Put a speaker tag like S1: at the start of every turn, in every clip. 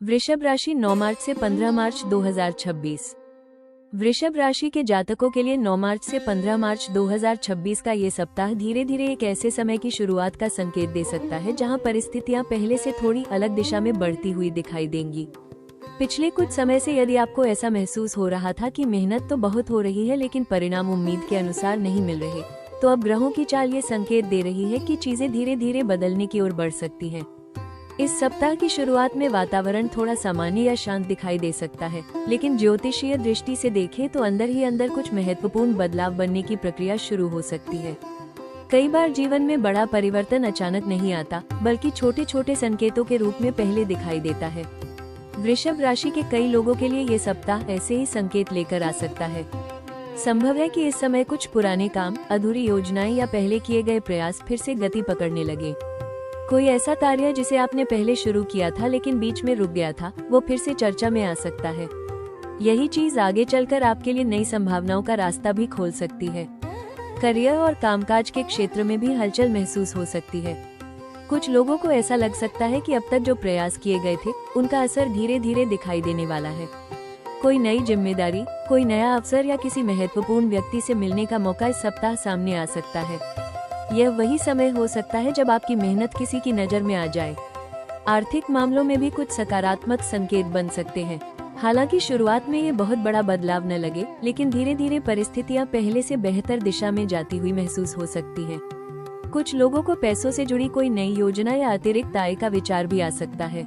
S1: वृषभ राशि 9 मार्च से 15 मार्च 2026। वृषभ राशि के जातकों के लिए 9 मार्च से 15 मार्च 2026 का ये सप्ताह धीरे धीरे एक ऐसे समय की शुरुआत का संकेत दे सकता है जहां परिस्थितियां पहले से थोड़ी अलग दिशा में बढ़ती हुई दिखाई देंगी। पिछले कुछ समय से यदि आपको ऐसा महसूस हो रहा था कि मेहनत तो बहुत हो रही है लेकिन परिणाम उम्मीद के अनुसार नहीं मिल रहे, तो अब ग्रहों की चाल ये संकेत दे रही है कि चीजें धीरे धीरे बदलने की ओर बढ़ सकती हैं। इस सप्ताह की शुरुआत में वातावरण थोड़ा सामान्य या शांत दिखाई दे सकता है, लेकिन ज्योतिषीय दृष्टि से देखें तो अंदर ही अंदर कुछ महत्वपूर्ण बदलाव बनने की प्रक्रिया शुरू हो सकती है। कई बार जीवन में बड़ा परिवर्तन अचानक नहीं आता, बल्कि छोटे छोटे संकेतों के रूप में पहले दिखाई देता है। वृषभ राशि के कई लोगों के लिए ये सप्ताह ऐसे ही संकेत लेकर आ सकता है। संभव है कि इस समय कुछ पुराने काम, अधूरी योजनाएं या पहले किए गए प्रयास फिर से गति पकड़ने लगे। कोई ऐसा कार्य जिसे आपने पहले शुरू किया था लेकिन बीच में रुक गया था, वो फिर से चर्चा में आ सकता है। यही चीज आगे चलकर आपके लिए नई संभावनाओं का रास्ता भी खोल सकती है। करियर और कामकाज के क्षेत्र में भी हलचल महसूस हो सकती है। कुछ लोगों को ऐसा लग सकता है कि अब तक जो प्रयास किए गए थे उनका असर धीरे धीरे दिखाई देने वाला है। कोई नई जिम्मेदारी, कोई नया अवसर या किसी महत्वपूर्ण व्यक्ति से मिलने का मौका इस सप्ताह सामने आ सकता है। यह वही समय हो सकता है जब आपकी मेहनत किसी की नजर में आ जाए। आर्थिक मामलों में भी कुछ सकारात्मक संकेत बन सकते हैं। हालांकि शुरुआत में ये बहुत बड़ा बदलाव न लगे, लेकिन धीरे धीरे परिस्थितियां पहले से बेहतर दिशा में जाती हुई महसूस हो सकती हैं। कुछ लोगों को पैसों से जुड़ी कोई नई योजना या अतिरिक्त आय का विचार भी आ सकता है।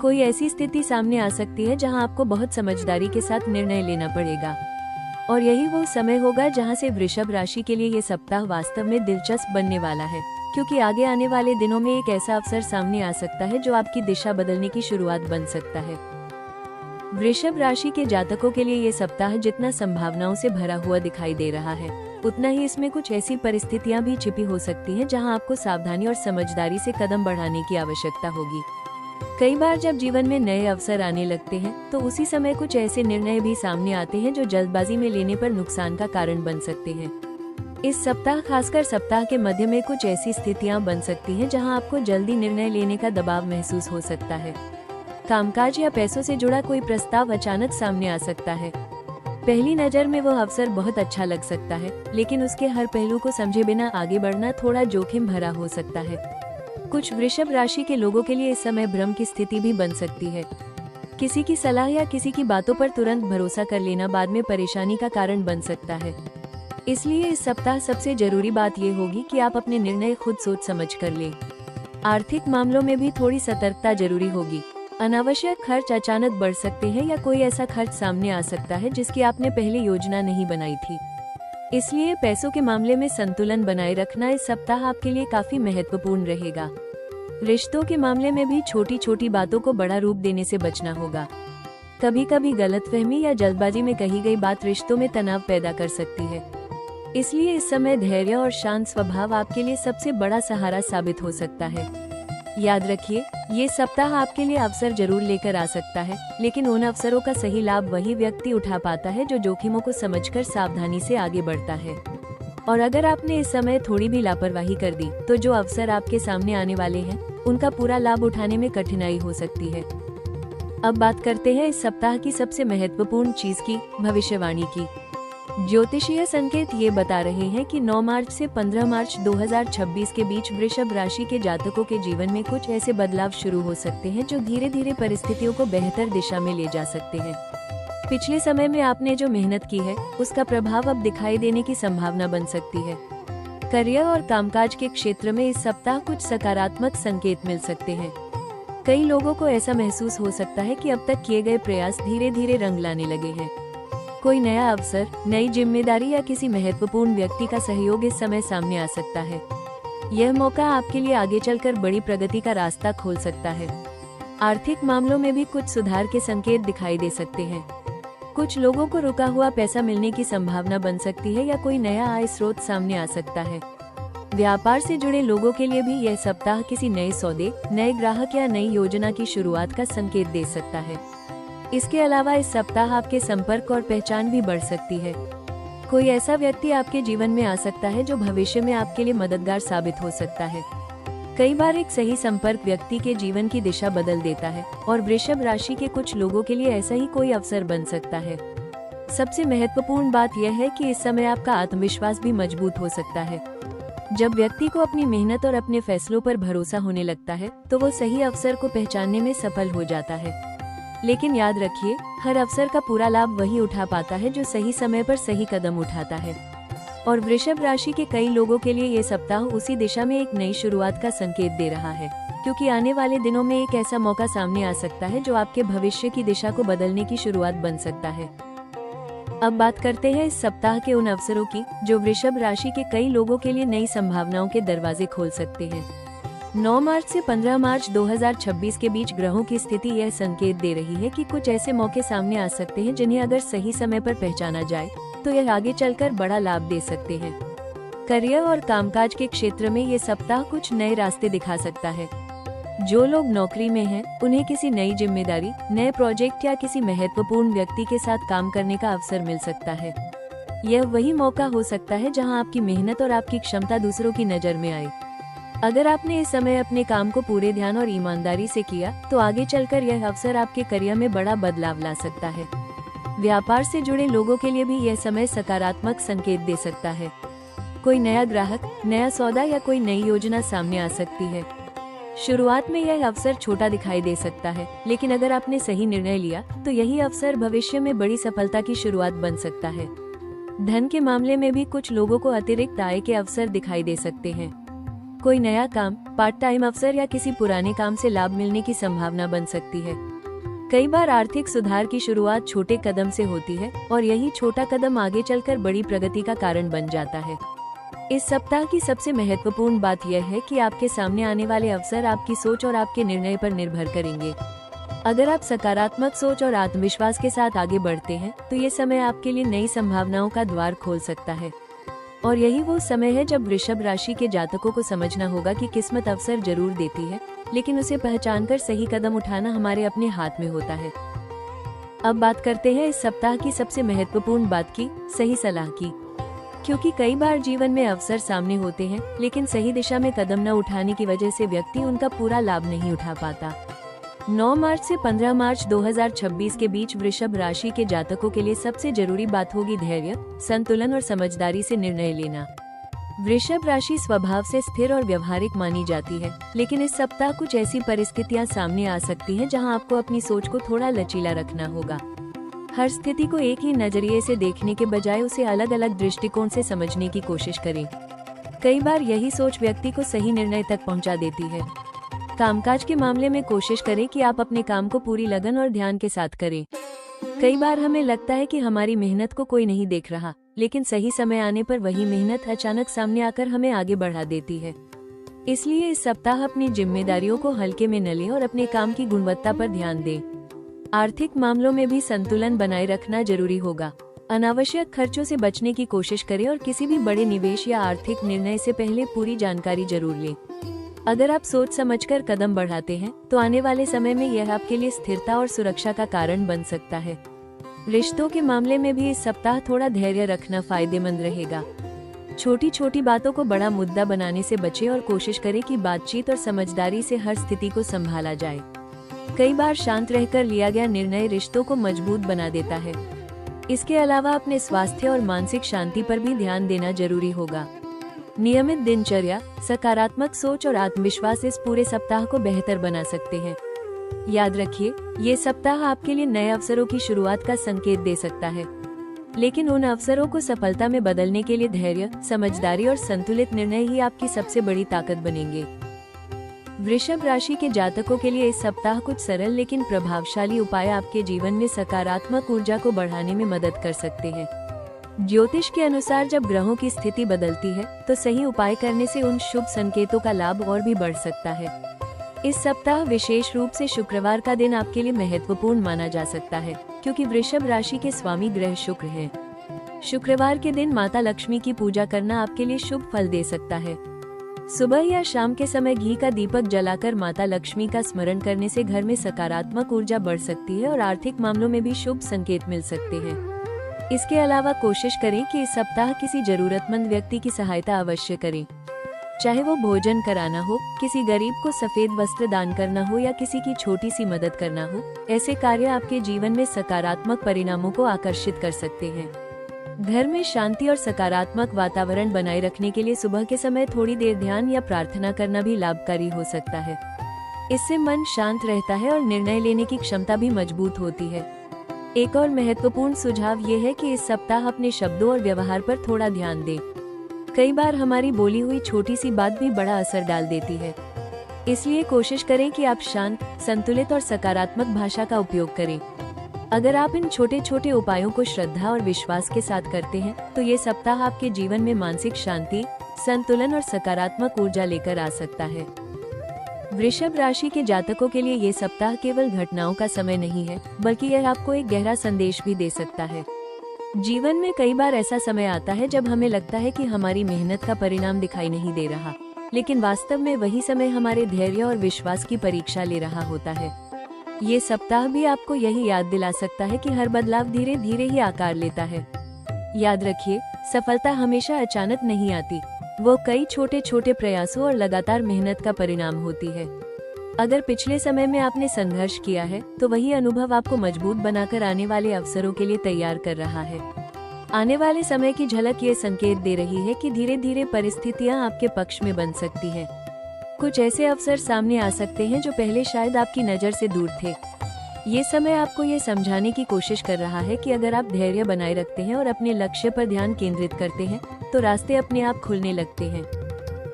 S1: कोई ऐसी स्थिति सामने आ सकती है जहां आपको बहुत समझदारी के साथ निर्णय लेना पड़ेगा, और यही वो समय होगा जहां से वृषभ राशि के लिए ये सप्ताह वास्तव में दिलचस्प बनने वाला है, क्योंकि आगे आने वाले दिनों में एक ऐसा अवसर सामने आ सकता है जो आपकी दिशा बदलने की शुरुआत बन सकता है। वृषभ राशि के जातकों के लिए ये सप्ताह जितना संभावनाओं से भरा हुआ दिखाई दे रहा है, उतना ही इसमें कुछ ऐसी परिस्थितियां भी छिपी हो सकती हैं जहां आपको सावधानी और समझदारी से कदम बढ़ाने की आवश्यकता होगी। कई बार जब जीवन में नए अवसर आने लगते हैं तो उसी समय कुछ ऐसे निर्णय भी सामने आते हैं जो जल्दबाजी में लेने पर नुकसान का कारण बन सकते हैं। इस सप्ताह, खासकर सप्ताह के मध्य में, कुछ ऐसी स्थितियां बन सकती हैं जहां आपको जल्दी निर्णय लेने का दबाव महसूस हो सकता है। कामकाज या पैसों से जुड़ा कोई प्रस्ताव अचानक सामने आ सकता है। पहली नजर में वह अवसर बहुत अच्छा लग सकता है, लेकिन उसके हर पहलू को समझे बिना आगे बढ़ना थोड़ा जोखिम भरा हो सकता है। कुछ वृषभ राशि के लोगों के लिए इस समय भ्रम की स्थिति भी बन सकती है। किसी की सलाह या किसी की बातों पर तुरंत भरोसा कर लेना बाद में परेशानी का कारण बन सकता है। इसलिए इस सप्ताह सबसे जरूरी बात ये होगी कि आप अपने निर्णय खुद सोच समझ कर लें। आर्थिक मामलों में भी थोड़ी सतर्कता जरूरी होगी। अनावश्यक खर्च अचानक बढ़ सकते हैं या कोई ऐसा खर्च सामने आ सकता है जिसकी आपने पहले योजना नहीं बनाई थी। इसलिए पैसों के मामले में संतुलन बनाए रखना इस सप्ताह आपके लिए काफी महत्वपूर्ण रहेगा। रिश्तों के मामले में भी छोटी छोटी बातों को बड़ा रूप देने से बचना होगा। कभी कभी गलतफहमी या जल्दबाजी में कही गई बात रिश्तों में तनाव पैदा कर सकती है। इसलिए इस समय धैर्य और शांत स्वभाव आपके लिए सबसे बड़ा सहारा साबित हो सकता है। याद रखिए, ये सप्ताह आपके लिए अवसर जरूर लेकर आ सकता है, लेकिन उन अवसरों का सही लाभ वही व्यक्ति उठा पाता है जो जोखिमों को समझकर सावधानी से आगे बढ़ता है। और अगर आपने इस समय थोड़ी भी लापरवाही कर दी, तो जो अवसर आपके सामने आने वाले हैं उनका पूरा लाभ उठाने में कठिनाई हो सकती है। अब बात करते हैं इस सप्ताह की सबसे महत्वपूर्ण चीज की, भविष्यवाणी की। ज्योतिषीय संकेत ये बता रहे हैं कि 9 मार्च से 15 मार्च 2026 के बीच वृषभ राशि के जातकों के जीवन में कुछ ऐसे बदलाव शुरू हो सकते हैं जो धीरे धीरे परिस्थितियों को बेहतर दिशा में ले जा सकते हैं। पिछले समय में आपने जो मेहनत की है उसका प्रभाव अब दिखाई देने की संभावना बन सकती है। करियर और कामकाज के क्षेत्र में इस सप्ताह कुछ सकारात्मक संकेत मिल सकते हैं। कई लोगों को ऐसा महसूस हो सकता है कि अब तक किए गए प्रयास धीरे धीरे रंग लाने लगे हैं। कोई नया अवसर, नई जिम्मेदारी या किसी महत्वपूर्ण व्यक्ति का सहयोग इस समय सामने आ सकता है। यह मौका आपके लिए आगे चलकर बड़ी प्रगति का रास्ता खोल सकता है। आर्थिक मामलों में भी कुछ सुधार के संकेत दिखाई दे सकते हैं। कुछ लोगों को रुका हुआ पैसा मिलने की संभावना बन सकती है या कोई नया आय स्रोत सामने आ सकता है। व्यापार से जुड़े लोगों के लिए भी यह सप्ताह किसी नए सौदे, नए ग्राहक या नई योजना की शुरुआत का संकेत दे सकता है। इसके अलावा इस सप्ताह आपके संपर्क और पहचान भी बढ़ सकती है। कोई ऐसा व्यक्ति आपके जीवन में आ सकता है जो भविष्य में आपके लिए मददगार साबित हो सकता है। कई बार एक सही संपर्क व्यक्ति के जीवन की दिशा बदल देता है और वृषभ राशि के कुछ लोगों के लिए ऐसा ही कोई अवसर बन सकता है। सबसे महत्वपूर्ण बात यह है कि इस समय आपका आत्मविश्वास भी मजबूत हो सकता है। जब व्यक्ति को अपनी मेहनत और अपने फैसलों पर भरोसा होने लगता है तो वो सही अवसर को पहचानने में सफल हो जाता है। लेकिन याद रखिए, हर अवसर का पूरा लाभ वही उठा पाता है जो सही समय पर सही कदम उठाता है। और वृषभ राशि के कई लोगों के लिए ये सप्ताह उसी दिशा में एक नई शुरुआत का संकेत दे रहा है, क्योंकि आने वाले दिनों में एक ऐसा मौका सामने आ सकता है जो आपके भविष्य की दिशा को बदलने की शुरुआत बन सकता है। अब बात करते हैं इस सप्ताह के उन अवसरों की जो वृषभ राशि के कई लोगों के लिए नई संभावनाओं के दरवाजे खोल सकते हैं। 9 मार्च से 15 मार्च 2026 के बीच ग्रहों की स्थिति यह संकेत दे रही है कि कुछ ऐसे मौके सामने आ सकते हैं जिन्हें अगर सही समय पर पहचाना जाए तो यह आगे चलकर बड़ा लाभ दे सकते हैं। करियर और कामकाज के क्षेत्र में ये सप्ताह कुछ नए रास्ते दिखा सकता है। जो लोग नौकरी में हैं, उन्हें किसी नई जिम्मेदारी, नए प्रोजेक्ट या किसी महत्वपूर्ण व्यक्ति के साथ काम करने का अवसर मिल सकता है। यह वही मौका हो सकता है जहां आपकी मेहनत और आपकी क्षमता दूसरों की नजर में आए। अगर आपने इस समय अपने काम को पूरे ध्यान और ईमानदारी से किया तो आगे चलकर यह अवसर आपके करियर में बड़ा बदलाव ला सकता है। व्यापार से जुड़े लोगों के लिए भी यह समय सकारात्मक संकेत दे सकता है। कोई नया ग्राहक, नया सौदा या कोई नई योजना सामने आ सकती है। शुरुआत में यह अवसर छोटा दिखाई दे सकता है, लेकिन अगर आपने सही निर्णय लिया तो यही अवसर भविष्य में बड़ी सफलता की शुरुआत बन सकता है। धन के मामले में भी कुछ लोगों को अतिरिक्त आय के अवसर दिखाई दे सकते हैं। कोई नया काम, पार्ट टाइम अवसर या किसी पुराने काम से लाभ मिलने की संभावना बन सकती है। कई बार आर्थिक सुधार की शुरुआत छोटे कदम से होती है और यही छोटा कदम आगे चलकर बड़ी प्रगति का कारण बन जाता है। इस सप्ताह की सबसे महत्वपूर्ण बात यह है कि आपके सामने आने वाले अवसर आपकी सोच और आपके निर्णय पर निर्भर करेंगे। अगर आप सकारात्मक सोच और आत्मविश्वास के साथ आगे बढ़ते हैं तो ये समय आपके लिए नई संभावनाओं का द्वार खोल सकता है। और यही वो समय है जब वृषभ राशि के जातकों को समझना होगा कि किस्मत अवसर जरूर देती है, लेकिन उसे पहचानकर सही कदम उठाना हमारे अपने हाथ में होता है। अब बात करते हैं इस सप्ताह की सबसे महत्वपूर्ण बात की, सही सलाह की। क्योंकि कई बार जीवन में अवसर सामने होते हैं, लेकिन सही दिशा में कदम न उठाने की वजह से व्यक्ति उनका पूरा लाभ नहीं उठा पाता। 9 मार्च से 15 मार्च 2026 के बीच वृषभ राशि के जातकों के लिए सबसे जरूरी बात होगी धैर्य, संतुलन और समझदारी से निर्णय लेना। वृषभ राशि स्वभाव से स्थिर और व्यवहारिक मानी जाती है, लेकिन इस सप्ताह कुछ ऐसी परिस्थितियां सामने आ सकती हैं जहां आपको अपनी सोच को थोड़ा लचीला रखना होगा। हर स्थिति को एक ही नजरिए से देखने के बजाय उसे अलग अलग दृष्टिकोण से समझने की कोशिश करें। कई बार यही सोच व्यक्ति को सही निर्णय तक पहुंचा देती है। कामकाज के मामले में कोशिश करें कि आप अपने काम को पूरी लगन और ध्यान के साथ करें। कई बार हमें लगता है कि हमारी मेहनत को कोई नहीं देख रहा, लेकिन सही समय आने पर वही मेहनत अचानक सामने आकर हमें आगे बढ़ा देती है। इसलिए इस सप्ताह अपनी जिम्मेदारियों को हल्के में न लें और अपने काम की गुणवत्ता पर ध्यान दें। आर्थिक मामलों में भी संतुलन बनाए रखना जरूरी होगा। अनावश्यक खर्चों से बचने की कोशिश करें और किसी भी बड़े निवेश या आर्थिक निर्णय से पहले पूरी जानकारी जरूर लें। अगर आप सोच समझकर कदम बढ़ाते हैं तो आने वाले समय में यह आपके लिए स्थिरता और सुरक्षा का कारण बन सकता है। रिश्तों के मामले में भी इस सप्ताह थोड़ा धैर्य रखना फायदेमंद रहेगा। छोटी छोटी बातों को बड़ा मुद्दा बनाने से बचें और कोशिश करें कि बातचीत और समझदारी से हर स्थिति को संभाला जाए। कई बार शांत रहकर लिया गया निर्णय रिश्तों को मजबूत बना देता है। इसके अलावा अपने स्वास्थ्य और मानसिक शांति पर भी ध्यान देना जरूरी होगा। नियमित दिनचर्या, सकारात्मक सोच और आत्मविश्वास इस पूरे सप्ताह को बेहतर बना सकते हैं। याद रखिए, ये सप्ताह आपके लिए नए अवसरों की शुरुआत का संकेत दे सकता है, लेकिन उन अवसरों को सफलता में बदलने के लिए धैर्य, समझदारी और संतुलित निर्णय ही आपकी सबसे बड़ी ताकत बनेंगे। वृषभ राशि के जातकों के लिए इस सप्ताह कुछ सरल लेकिन प्रभावशाली उपाय आपके जीवन में सकारात्मक ऊर्जा को बढ़ाने में मदद कर सकते हैं। ज्योतिष के अनुसार जब ग्रहों की स्थिति बदलती है तो सही उपाय करने से उन शुभ संकेतों का लाभ और भी बढ़ सकता है। इस सप्ताह विशेष रूप से शुक्रवार का दिन आपके लिए महत्वपूर्ण माना जा सकता है, क्योंकि वृषभ राशि के स्वामी ग्रह शुक्र हैं। शुक्रवार के दिन माता लक्ष्मी की पूजा करना आपके लिए शुभ फल दे सकता है। सुबह या शाम के समय घी का दीपक जलाकर माता लक्ष्मी का स्मरण करने से घर में सकारात्मक ऊर्जा बढ़ सकती है और आर्थिक मामलों में भी शुभ संकेत मिल सकते हैं। इसके अलावा कोशिश करें कि इस सप्ताह किसी जरूरतमंद व्यक्ति की सहायता अवश्य करें। चाहे वो भोजन कराना हो, किसी गरीब को सफेद वस्त्र दान करना हो या किसी की छोटी सी मदद करना हो, ऐसे कार्य आपके जीवन में सकारात्मक परिणामों को आकर्षित कर सकते हैं। घर में शांति और सकारात्मक वातावरण बनाए रखने के लिए सुबह के समय थोड़ी देर ध्यान या प्रार्थना करना भी लाभकारी हो सकता है। इससे मन शांत रहता है और निर्णय लेने की क्षमता भी मजबूत होती है। एक और महत्वपूर्ण सुझाव ये है कि इस सप्ताह अपने शब्दों और व्यवहार पर थोड़ा ध्यान दें। कई बार हमारी बोली हुई छोटी सी बात भी बड़ा असर डाल देती है, इसलिए कोशिश करें कि आप शांत, संतुलित और सकारात्मक भाषा का उपयोग करें। अगर आप इन छोटे छोटे उपायों को श्रद्धा और विश्वास के साथ करते हैं, तो ये सप्ताह आपके जीवन में मानसिक शांति, संतुलन और सकारात्मक ऊर्जा लेकर आ सकता है। वृषभ राशि के जातकों के लिए ये सप्ताह केवल घटनाओं का समय नहीं है, बल्कि यह आपको एक गहरा संदेश भी दे सकता है। जीवन में कई बार ऐसा समय आता है जब हमें लगता है कि हमारी मेहनत का परिणाम दिखाई नहीं दे रहा, लेकिन वास्तव में वही समय हमारे धैर्य और विश्वास की परीक्षा ले रहा होता है। ये सप्ताह भी आपको यही याद दिला सकता है कि हर बदलाव धीरे धीरे ही आकार लेता है। याद रखिए, सफलता हमेशा अचानक नहीं आती, वो कई छोटे छोटे प्रयासों और लगातार मेहनत का परिणाम होती है। अगर पिछले समय में आपने संघर्ष किया है, तो वही अनुभव आपको मजबूत बनाकर आने वाले अवसरों के लिए तैयार कर रहा है। आने वाले समय की झलक ये संकेत दे रही है कि धीरे धीरे परिस्थितियां आपके पक्ष में बन सकती हैं। कुछ ऐसे अवसर सामने आ सकते हैं जो पहले शायद आपकी नजर से दूर थे। ये समय आपको ये समझाने की कोशिश कर रहा है कि अगर आप धैर्य बनाए रखते हैं और अपने लक्ष्य पर ध्यान केंद्रित करते हैं, तो रास्ते अपने आप खुलने लगते हैं।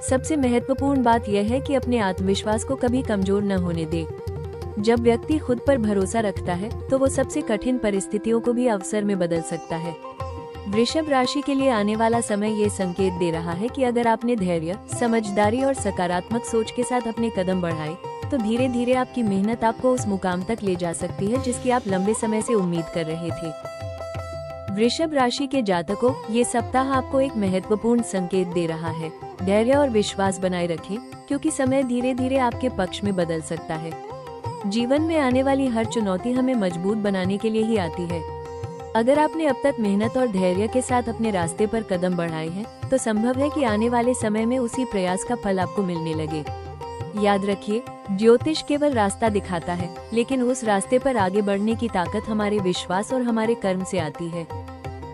S1: सबसे महत्वपूर्ण बात यह है कि अपने आत्मविश्वास को कभी कमजोर न होने दें। जब व्यक्ति खुद पर भरोसा रखता है, तो वो सबसे कठिन परिस्थितियों को भी अवसर में बदल सकता है। वृषभ राशि के लिए आने वाला समय ये संकेत दे रहा है कि अगर आपने धैर्य, समझदारी और सकारात्मक सोच के साथ अपने कदम बढ़ाए, तो धीरे धीरे आपकी मेहनत आपको उस मुकाम तक ले जा सकती है जिसकी आप लंबे समय से उम्मीद कर रहे थे। वृषभ राशि के जातकों, ये सप्ताह आपको एक महत्वपूर्ण संकेत दे रहा है। धैर्य और विश्वास बनाए रखें, क्योंकि समय धीरे धीरे आपके पक्ष में बदल सकता है। जीवन में आने वाली हर चुनौती हमें मजबूत बनाने के लिए ही आती है। अगर आपने अब तक मेहनत और धैर्य के साथ अपने रास्ते पर कदम बढ़ाए हैं, तो संभव है कि आने वाले समय में उसी प्रयास का फल आपको मिलने लगे। याद रखिए, ज्योतिष केवल रास्ता दिखाता है, लेकिन उस रास्ते पर आगे बढ़ने की ताकत हमारे विश्वास और हमारे कर्म से आती है।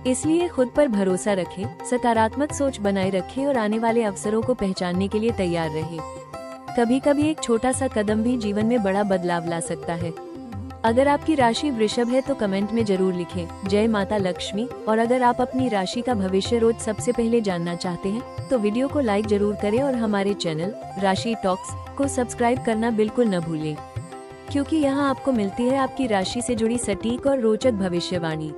S1: इसलिए खुद पर भरोसा रखें, सकारात्मक सोच बनाए रखें और आने वाले अवसरों को पहचानने के लिए तैयार रहें। कभी कभी एक छोटा सा कदम भी जीवन में बड़ा बदलाव ला सकता है। अगर आपकी राशि वृषभ है तो कमेंट में जरूर लिखें जय माता लक्ष्मी, और अगर आप अपनी राशि का भविष्य रोज सबसे पहले जानना चाहते हैं, तो वीडियो को लाइक जरूर करें और हमारे चैनल राशि टॉक्स को सब्सक्राइब करना बिल्कुल न भूलें, क्योंकि यहाँ आपको मिलती है आपकी राशि से जुड़ी सटीक और रोचक भविष्यवाणी।